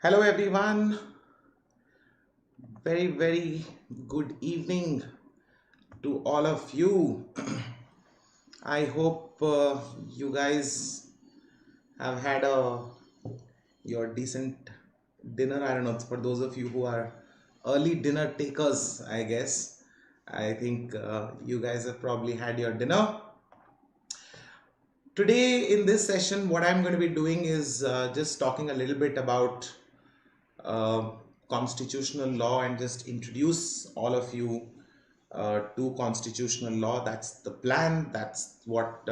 Hello everyone, very good evening to all of you. I hope you guys have had your decent dinner. I don't know, for those of you who are early dinner takers, I guess. I think you guys have probably had your dinner. Today in this session, what I'm going to be doing is just talking a little bit about uh, constitutional law and just introduce all of you to constitutional law. That's the plan. That's what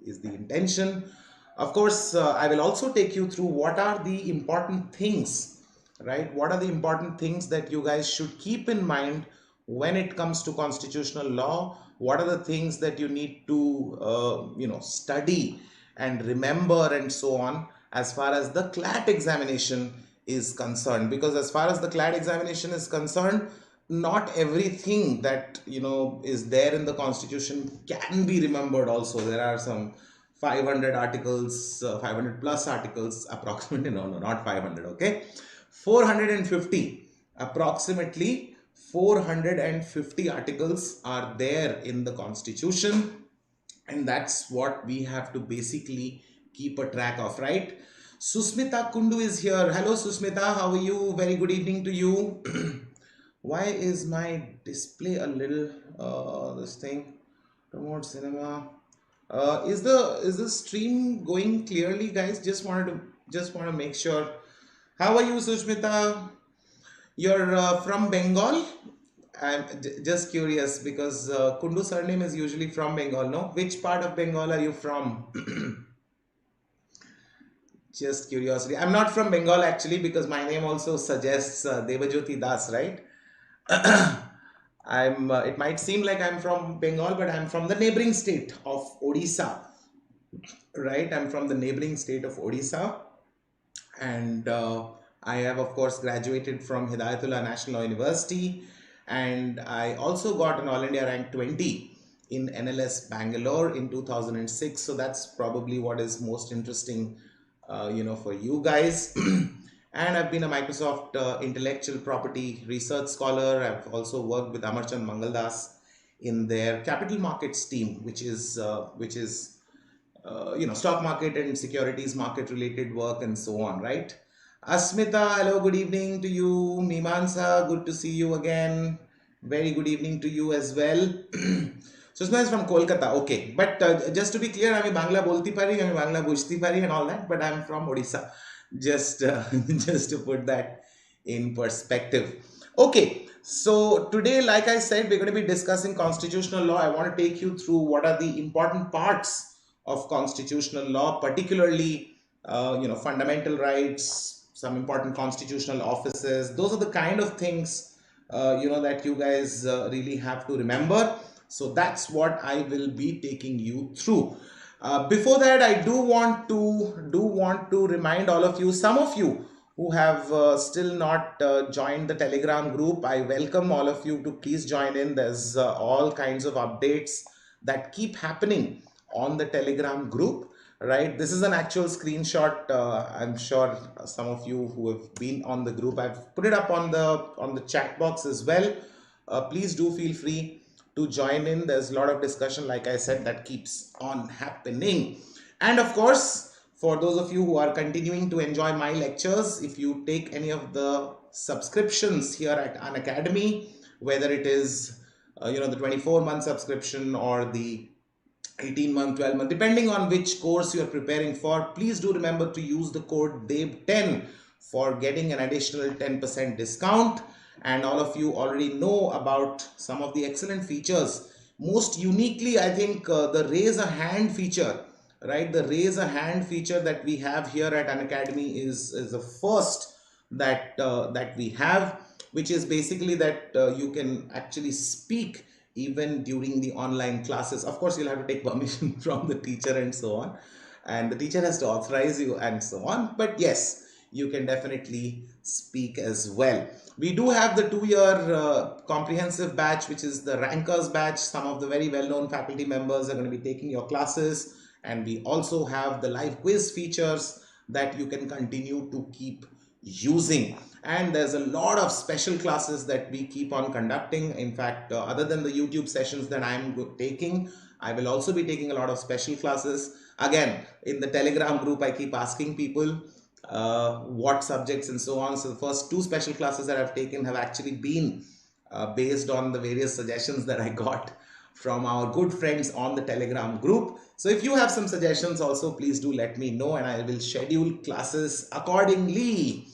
is the intention. Of course, I will also take you through what are the important things, right? What are the important things that you guys should keep in mind when it comes to constitutional law? What are the things that you need to, study and remember and so on as far as the CLAT examination is concerned? Because as far as the CLAT examination is concerned, not everything that is there in the constitution can be remembered. Also, there are some 500 articles, 500 plus articles approximately. No, not 500. Okay, 450, approximately 450 articles are there in the constitution, and that's what we have to basically keep a track of, right? Susmita Kundu is here. Hello Susmita, how are you? Very good evening to you. Why is my display a little this thing? Promote cinema. Is the stream going clearly, guys? Just want to make sure. How are you, Sushmita? You're from Bengal. I'm just curious because Kundu surname is usually from Bengal. No, which part of Bengal are you from? Just curiosity. I'm not from Bengal actually because my name also suggests Debajyoti Das, right? I'm. It might seem like I'm from Bengal, but I'm from the neighboring state of Odisha, right? I'm from the neighboring state of Odisha, and I have, of course, graduated from Hidayatullah National University, and I also got an All India rank 20 in NLS Bangalore in 2006. So that's probably what is most interesting, for you guys. And I've been a Microsoft intellectual property research scholar. I've also worked with Amarchand Mangaldas in their capital markets team, which is stock market and securities market related work and so on, right? Asmita, hello, good evening to you. Mimansa, good to see you again. Very good evening to you as well. Susma is from Kolkata, okay. But just to be clear, আমি বাংলা বলতে পারি, আমি বাংলা বুঝতে পারি and all that, but I'm from Odisha. Just, just to put that in perspective. Okay, so today, like I said, we're going to be discussing constitutional law. I want to take you through what are the important parts of constitutional law, particularly fundamental rights, some important constitutional offices. Those are the kind of things that you guys really have to remember. So that's what I will be taking you through. Before that, I do want to remind all of you, some of you who have still not joined the Telegram group, I welcome all of you to please join in. There's all kinds of updates that keep happening on the Telegram group, right? This is an actual screenshot. I'm sure some of you who have been on the group, I've put it up on the chat box as well. Please do feel free to join in. There's a lot of discussion, like I said, that keeps on happening. And of course, for those of you who are continuing to enjoy my lectures, if you take any of the subscriptions here at Unacademy, whether it is the 24-month subscription or the 18-month, 12-month, depending on which course you're preparing for, please do remember to use the code DEB10 for getting an additional 10% discount. And all of you already know about some of the excellent features. Most uniquely, I think the raise a hand feature, right? The raise a hand feature that we have here at Unacademy is the first that we have, which is basically that you can actually speak even during the online classes. Of course, you'll have to take permission from the teacher and so on, and the teacher has to authorize you and so on, but yes, you can definitely speak as well. We do have the 2-year comprehensive batch, which is the rankers batch. Some of the very well-known faculty members are going to be taking your classes, and we also have the live quiz features that you can continue to keep using. And there's a lot of special classes that we keep on conducting. In fact, other than the YouTube sessions that I'm taking, I will also be taking a lot of special classes. Again, in the Telegram group, I keep asking people what subjects and so on. So the first two special classes that I've taken have actually been based on the various suggestions that I got from our good friends on the Telegram group. So if you have some suggestions also, please do let me know and I will schedule classes accordingly.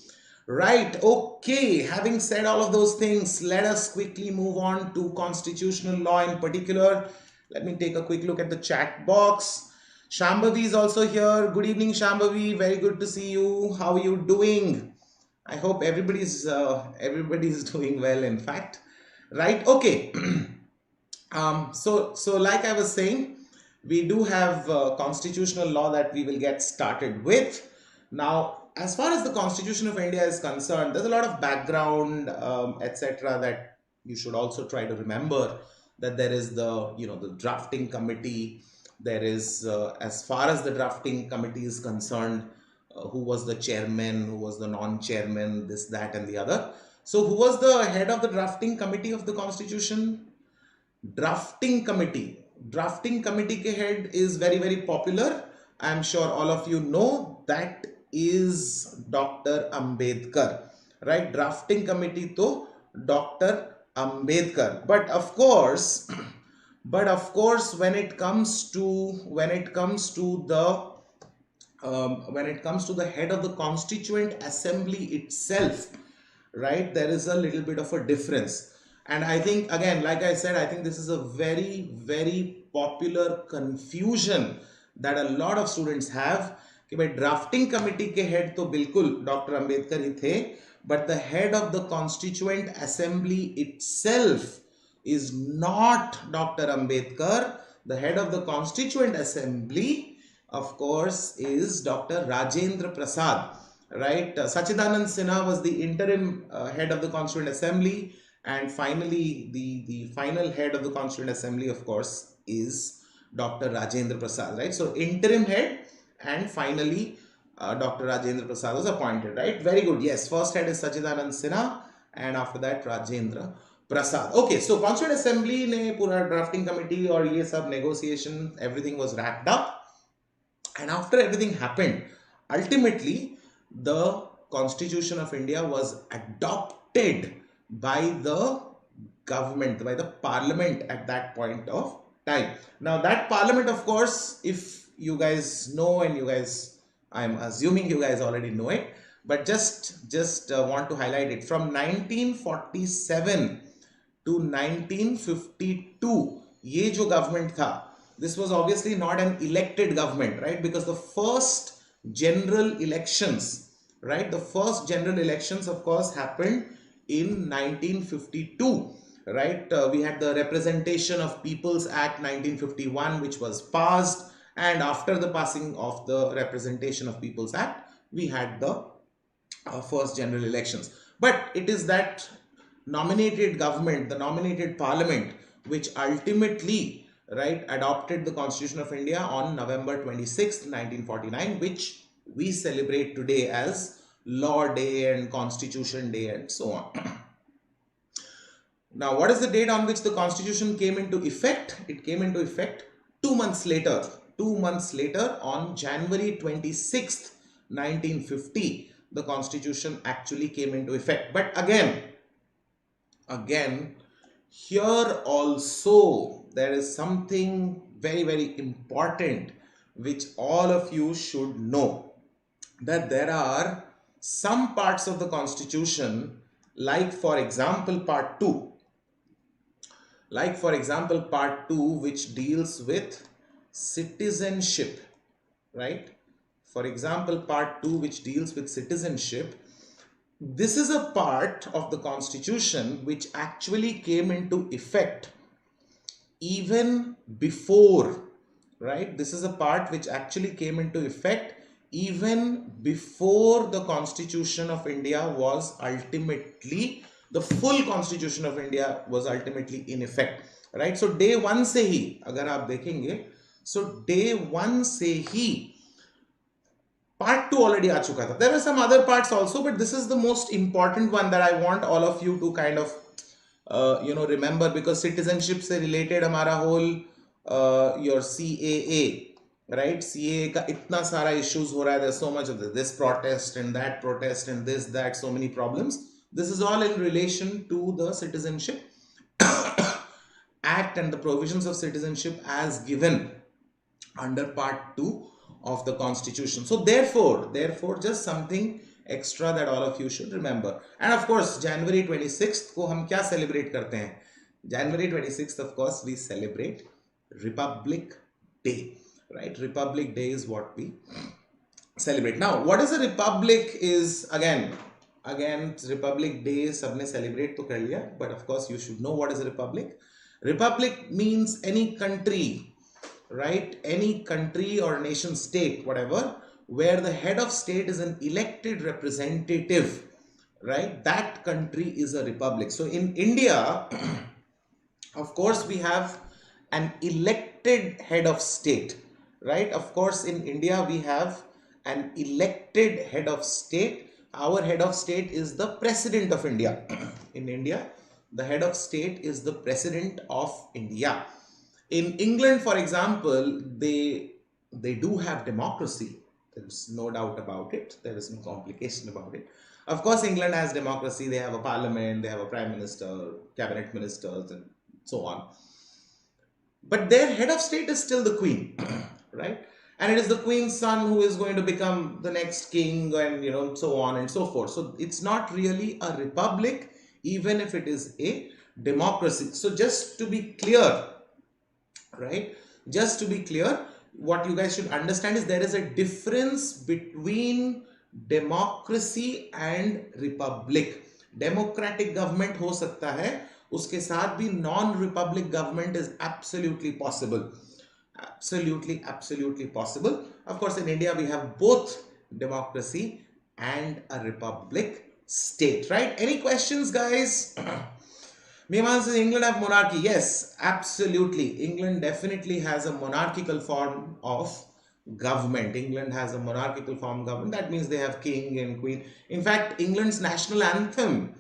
Right, okay, having said all of those things, let us quickly move on to constitutional law in particular. Let me take a quick look at the chat box. Shambhavi is also here. Good evening, Shambhavi. Very good to see you. How are you doing? I hope everybody's doing well, in fact. Right, okay. So like I was saying, we do have constitutional law that we will get started with. Now, as far as the Constitution of India is concerned, there's a lot of background, etc., that you should also try to remember. That there is the drafting committee. There is, as far as the drafting committee is concerned, who was the chairman, who was the non-chairman, this, that, and the other. So, who was the head of the drafting committee of the Constitution? Drafting committee ke head is very, very popular. I'm sure all of you know that is Dr. Ambedkar, right? Drafting committee to Dr. Ambedkar. But of course, when it comes to the head of the Constituent Assembly itself, right, there is a little bit of a difference. And I think, again, like I said, I think this is a very, very popular confusion that a lot of students have. कि भाई drafting committee के head तो बिल्कुल doctor Ambedkar ही थे, but the head of the Constituent Assembly itself is not Dr. Ambedkar. The head of the Constituent Assembly, of course, is Dr. Rajendra Prasad, right? Sachidanand Sinha was the interim head of the Constituent Assembly, and finally the final head of the Constituent Assembly, of course, is Dr. Rajendra Prasad, right? So interim head, and finally Dr. Rajendra Prasad was appointed, right? Very good. Yes, first head is Sachidanand Sinha, and after that Rajendra Prasad. Okay, so Constituent Assembly ne pura drafting committee or ye sab negotiation, everything was wrapped up, and after everything happened, ultimately the Constitution of India was adopted by the government, by the parliament at that point of time. Now that parliament, of course, if you guys know, and I'm assuming you guys already know it, but just want to highlight it. From 1947 to 1952, ये जो government था, this was obviously not an elected government, right? Because the first general elections, right? The first general elections, of course, happened in 1952, right? We had the Representation of People's Act 1951, which was passed. And after the passing of the Representation of People's Act, we had the first general elections. But it is that nominated government, the nominated parliament, which ultimately, right, adopted the Constitution of India on November 26th, 1949, which we celebrate today as Law Day and Constitution Day and so on. Now, what is the date on which the Constitution came into effect? It came into effect 2 months later. 2 months later, on January 26th, 1950, the Constitution actually came into effect. But again, here also there is something very, very important which all of you should know, that there are some parts of the Constitution, like for example part 2, which deals with citizenship, right? For example, part 2, which deals with citizenship, this is a part of the Constitution which actually came into effect even before, right? This is a part which actually came into effect even before the Constitution of India was ultimately, the full Constitution of India was ultimately in effect, right? So day 1 से ही अगर आप देखेंगे, so day 1 से ही Part 2 already aa chuka tha. There were some other parts also, but this is the most important one that I want all of you to kind of remember, because citizenship se related हमारा whole your CAA, right? CAA का इतना सारा issues हो रहा है. There's so much of this protest and that protest and this that, so many problems. This is all in relation to the Citizenship Act and the provisions of citizenship as given under part 2 of the Constitution. So therefore just something extra that all of you should remember. And of course January 26th को हम क्या celebrate करते हैं? January 26th, of course, we celebrate Republic Day, right? Republic Day is what we celebrate. Now what is a republic is again Republic Day सबने celebrate तो कर लिया, but of course you should know what is a republic. Republic means any country, right? Any country or nation state, whatever, where the head of state is an elected representative, right? That country is a republic. So in India, of course, we have an elected head of state, right? Of course, in India, we have an elected head of state. Our head of state is the President of India. In India, the head of state is the President of India. In England, for example, they do have democracy. There's no doubt about it. There is no complication about it. Of course, England has democracy. They have a parliament, they have a prime minister, cabinet ministers, and so on. But their head of state is still the queen, right? And it is the queen's son who is going to become the next king, and so on and so forth. So it's not really a republic, even if it is a democracy. So just to be clear, right? Just to be clear, what you guys should understand is there is a difference between democracy and republic. Democratic government हो सकता है, उसके साथ भी non-republic government is absolutely possible. Absolutely possible. Of course, in India, we have both democracy and a republic state, right? Any questions, guys? Miman says England have monarchy. Yes, absolutely. England definitely has a monarchical form of government. England has a monarchical form of government. That means they have king and queen. In fact, England's national anthem,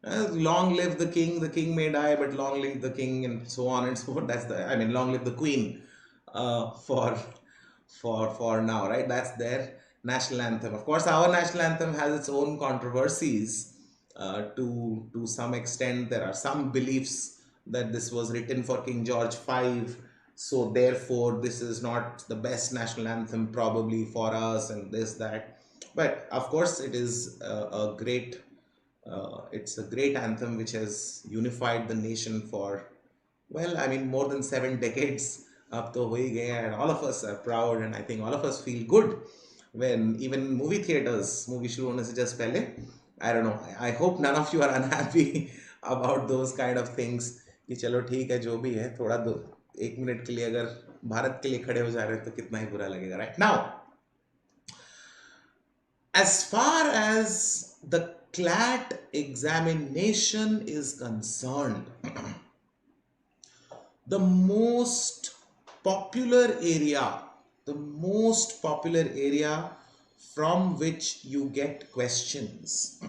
long live the king may die, but long live the king, and so on and so forth. That's long live the queen for now, right? That's their national anthem. Of course, our national anthem has its own controversies. To some extent, there are some beliefs that this was written for King George V, so therefore this is not the best national anthem probably for us, and this that. But of course, it is a great anthem which has unified the nation for, more than 7 decades. Up to ho hi gaya, and all of us are proud, and I think all of us feel good when even movie theaters, movie शुरू होने से just पहले, I don't know, I hope none of you are unhappy about those kind of things कि चलो ठीक है जो भी है, थोड़ा 1 मिनट के लिए अगर भारत के लिए खड़े हो जा रहे तो कितना ही बुरा लगेगा, right? Now, as far as the CLAT examination is concerned, the most popular area from which you get questions,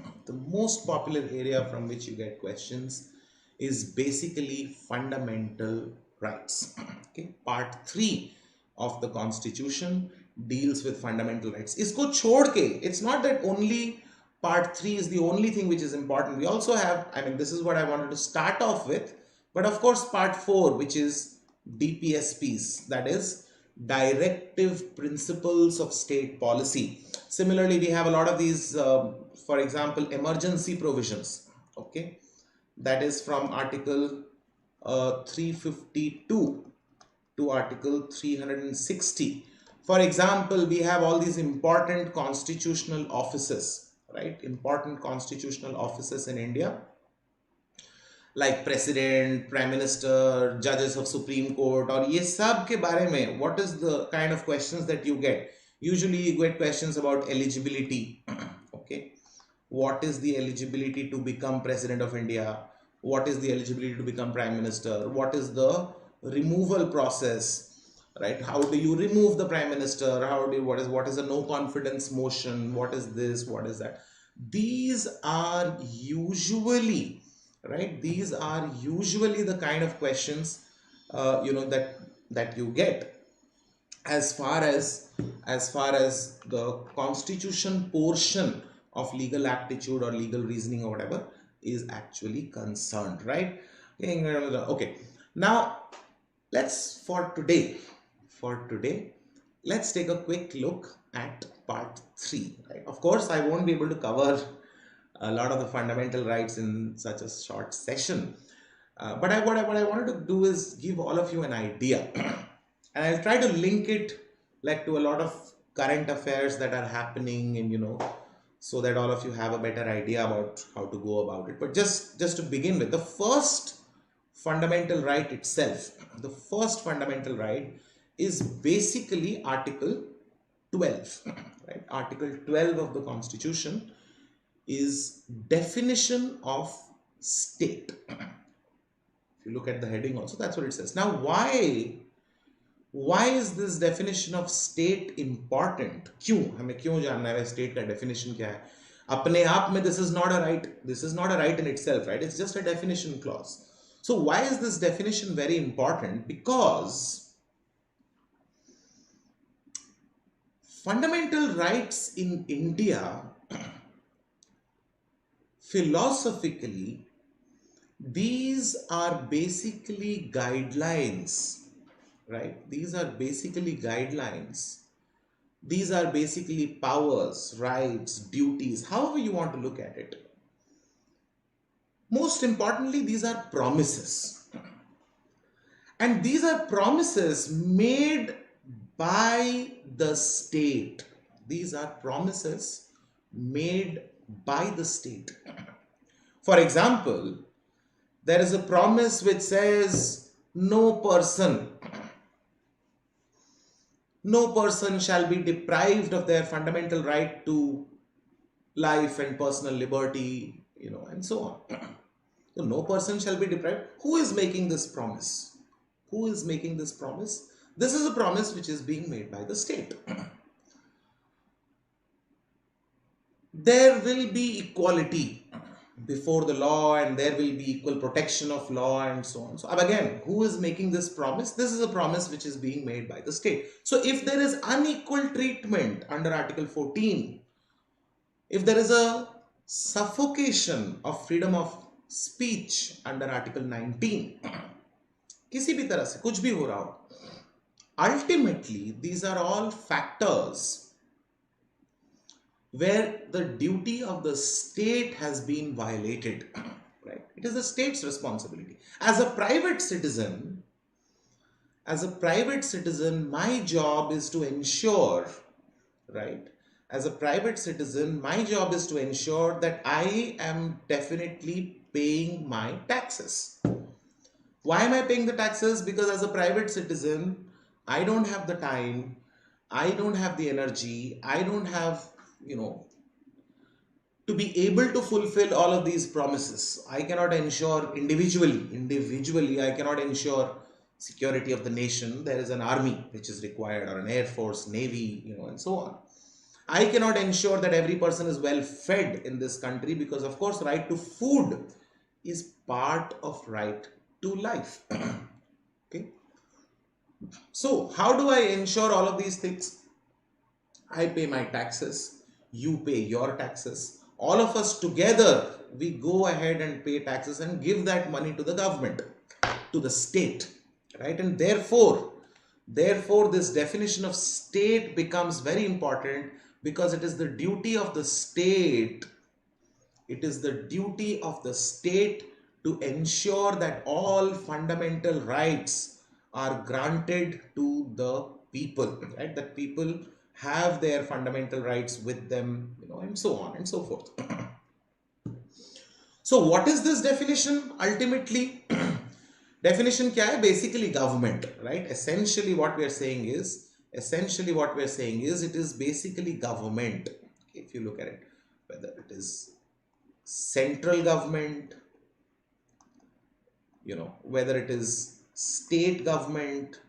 is basically fundamental rights. Okay, part 3 of the Constitution deals with fundamental rights. Isko chhod ke, it's not that only part 3 is the only thing which is important. We also have, this is what I wanted to start off with, but of course part 4, which is DPSPs, that is Directive Principles of State Policy. Similarly, we have a lot of these, for example, emergency provisions, okay? That is from Article 352 to Article 360. For example, we have all these important constitutional offices, right? Important constitutional offices in India, like President, Prime Minister, Judges of Supreme Court, और ये सब के बारे में, what is the kind of questions that you get? Usually you get questions about eligibility, okay? What is the eligibility to become President of India? What is the eligibility to become Prime Minister? What is the removal process? right? How do you remove the prime minister? How do you, what is a no confidence motion? What is this? What is that? These are usually, right? These are usually the kind of questions, that you get as far as the constitution portion of legal aptitude or legal reasoning or whatever is actually concerned, right? Okay, now let's for today let's take a quick look at part 3, right? Of course I won't be able to cover a lot of the fundamental rights in such a short session, but what I wanted to do is give all of you an idea and I'll try to link it like to a lot of current affairs that are happening, and so that all of you have a better idea about how to go about it. But just to begin with, the first fundamental right itself, the first fundamental right is basically Article 12, right? Article 12 of the Constitution is definition of state. If you look at the heading also, that's what it says. Now, why is this definition of state important? क्यों हमें क्यों जानना है state का definition क्या है? अपने आप में this is not a right. This is not a right in itself, right? It's just a definition clause. So why is this definition very important? Because fundamental rights in India, philosophically, these are basically guidelines, right? These are basically guidelines. These are basically powers, rights, duties, however you want to look at it. Most importantly, these are promises. And these are promises made by the state. These are promises made by the state. For example, there is a promise which says no person shall be deprived of their fundamental right to life and personal liberty, and so on. So no person shall be deprived. Who is making this promise? Who is making this promise? This is a promise which is being made by the state. There will be equality before the law, and there will be equal protection of law, and so on. So again, who is making this promise? This is a promise which is being made by the state. So if there is unequal treatment under Article 14, if there is a suffocation of freedom of speech under Article 19, किसी भी तरह से कुछ भी हो रहा हो, ultimately these are all factors where the duty of the state has been violated, right? It is the state's responsibility. As a private citizen, my job is to ensure, right? As a private citizen, my job is to ensure that I am definitely paying my taxes. Why am I paying the taxes? Because as a private citizen, I don't have the time, I don't have the energy, I don't have, to be able to fulfill all of these promises. I cannot ensure individually, I cannot ensure security of the nation. There is an army which is required, or an air force, navy, and so on. I cannot ensure that every person is well fed in this country, because of course right to food is part of right to life. Okay. So how do I ensure all of these things? I pay my taxes, you pay your taxes, all of us together, we go ahead and pay taxes and give that money to the government, to the state, right? And therefore this definition of state becomes very important, because it is the duty of the state, to ensure that all fundamental rights are granted to the people, right? That people have their fundamental rights with them, and so on and so forth. So what is this definition ultimately? Definition kya hai? Basically government, right? Essentially what we are saying is it is basically government. Okay, if you look at it, whether it is central government, whether it is state government,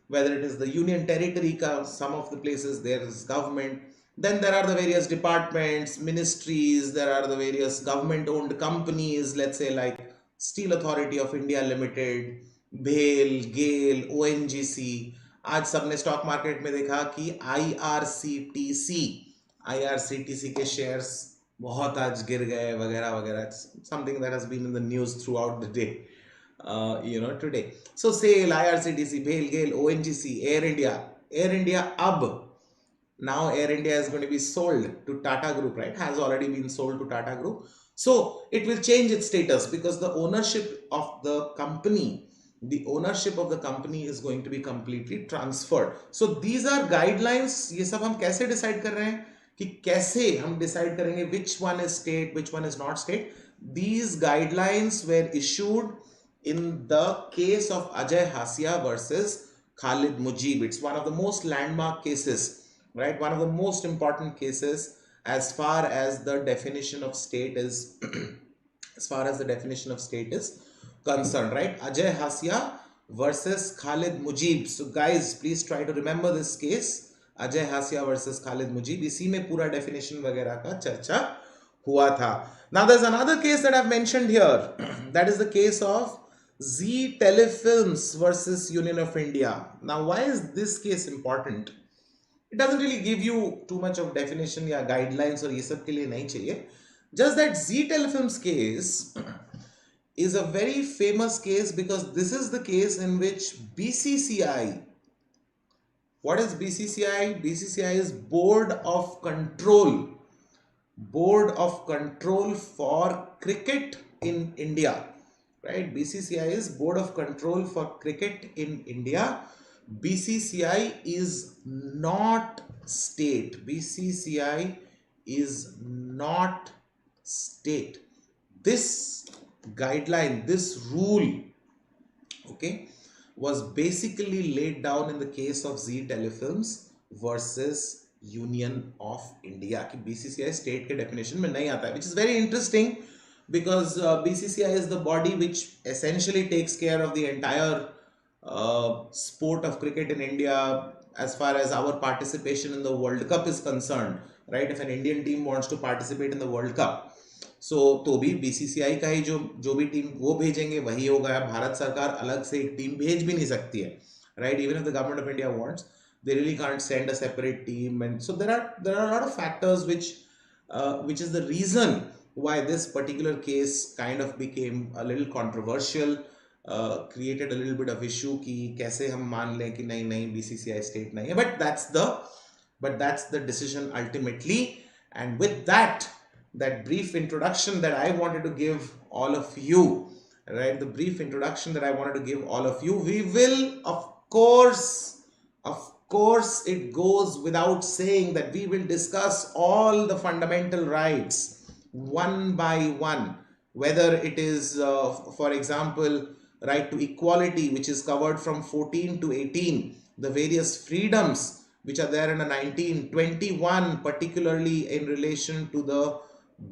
whether it is the union territory, some of the places there is government. Then there are the various departments, ministries, there are the various government owned companies, let's say like Steel Authority of India Limited, भेल, गेल, ONGC. आज सबने stock market में देखा कि IRCTC के shares बहुत आज गिर गए वगैरह वगैरह. Something that has been in the news throughout the day, today. So SAIL, IRCTC, BHEL, GAIL, ONGC, Air India अब, now Air India is going to be sold to Tata Group, right? Has already been sold to Tata Group. So it will change its status because the ownership of the company is going to be completely transferred. So these are guidelines. ये सब हम कैसे decide कर रहे हैं कि कैसे हम decide करेंगे which one is state, which one is not state. These guidelines were issued in the case of Ajay Hasia versus Khalid Mujib. It's one of the most landmark cases, right? One of the most important cases as far as the definition of state is concerned, right? Ajay Hasia versus Khalid Mujib. So guys, please try to remember this case, Ajay Hasia versus Khalid Mujib. इसी में पूरा definition वगैरह का चर्चा हुआ था. Now there's another case that I've mentioned here. That is the case of Z Telefilms versus Union of India. Now why is this case important? It doesn't really give you too much of definition या guidelines और ये सब के लिए नहीं चाहिए. Just that Z Telefilms case is a very famous case because this is the case in which BCCI, what is BCCI? BCCI is Board of Control for Cricket in India, right? BCCI is Board of Control for Cricket in India. BCCI is not state. BCCI is not state. This guideline, this rule, okay, was basically laid down in the case of Z Telefilms versus Union of India. कि BCCI state के definition में नहीं आता है, which is very interesting because BCCI is the body which essentially takes care of the entire sport of cricket in India as far as our participation in the World Cup is concerned, right? If an Indian team wants to participate in the World Cup, तो भी BCCI का ही जो भी team वो भेजेंगे वही होगा. भारत सरकार अलग से एक टीम भेज भी नहीं सकती है, right? Even if the government of India wants, they really can't send a separate team. And so there are a lot of factors which is the reason why this particular case kind of became a little controversial. Created a little bit of issue कि कैसे हम मान लें कि नहीं BCCI state नहीं है, but that's the decision ultimately. And with that brief introduction that I wanted to give all of you, right? The brief introduction that I wanted to give all of you, we will of course it goes without saying that we will discuss all the fundamental rights one by one, whether it is for example right to equality, which is covered from 14 to 18, the various freedoms which are there in the 1921, particularly in relation to the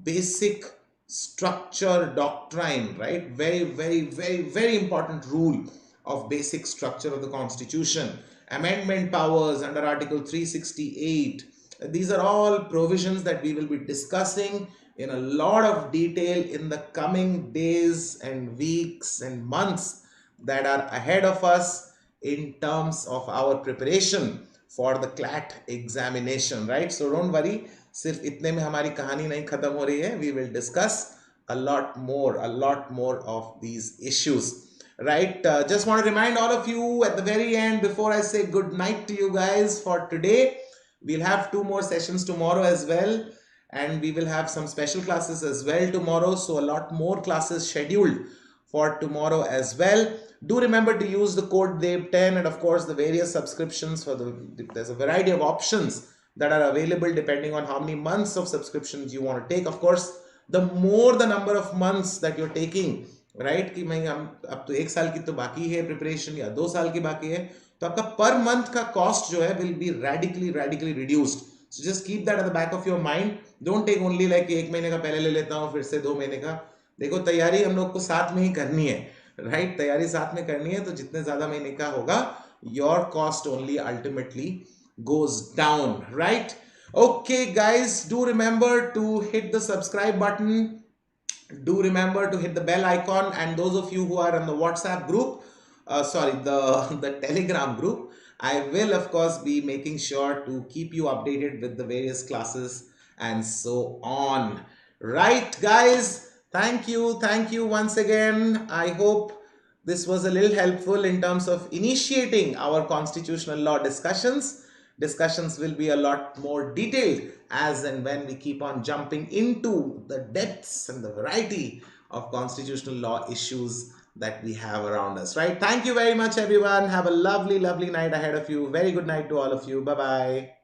basic structure doctrine, right? Very important rule of basic structure of the Constitution. Amendment powers under Article 368. These are all provisions that we will be discussing in a lot of detail in the coming days and weeks and months that are ahead of us in terms of our preparation for the CLAT examination, right? So don't worry, सिर्फ इतने में हमारी कहानी नहीं खत्म हो रही है. We will discuss a lot more of these issues, right? Just want to remind all of you at the very end, before I say good night to you guys for today, we'll have 2 more sessions tomorrow as well, and we will have some special classes as well tomorrow. So a lot more classes scheduled for tomorrow as well. Do remember to use the code DEB10, and of course the various subscriptions for there's a variety of options that are available depending on how many months of subscriptions you want to take. Of course, the more the number of months that you're taking, right? कि मैं अब तो 1 साल की तो बाकी है preparation या 2 साल की बाकी है, तो आपका per month का cost जो है will be radically reduced. So just keep that at the back of your mind. Don't take only like 1 महीने का पहले ले लेता हूँ फिर से 2 महीने का. देखो तैयारी हम लोग को साथ में ही करनी है, right? तैयारी साथ में करनी है, तो जितने ज्यादा महीने का होगा your cost only ultimately goes down, right? Okay, guys, do remember to hit the subscribe button. Do remember to hit the bell icon, and those of you who are in the WhatsApp group, sorry, the the Telegram group, I will of course be making sure to keep you updated with the various classes and so on. Right, guys, thank you once again. I hope this was a little helpful in terms of initiating our constitutional law discussions. Discussions will be a lot more detailed as and when we keep on jumping into the depths and the variety of constitutional law issues that we have around us, right? Thank you very much, everyone. Have a lovely, lovely night ahead of you. Very good night to all of you. Bye bye.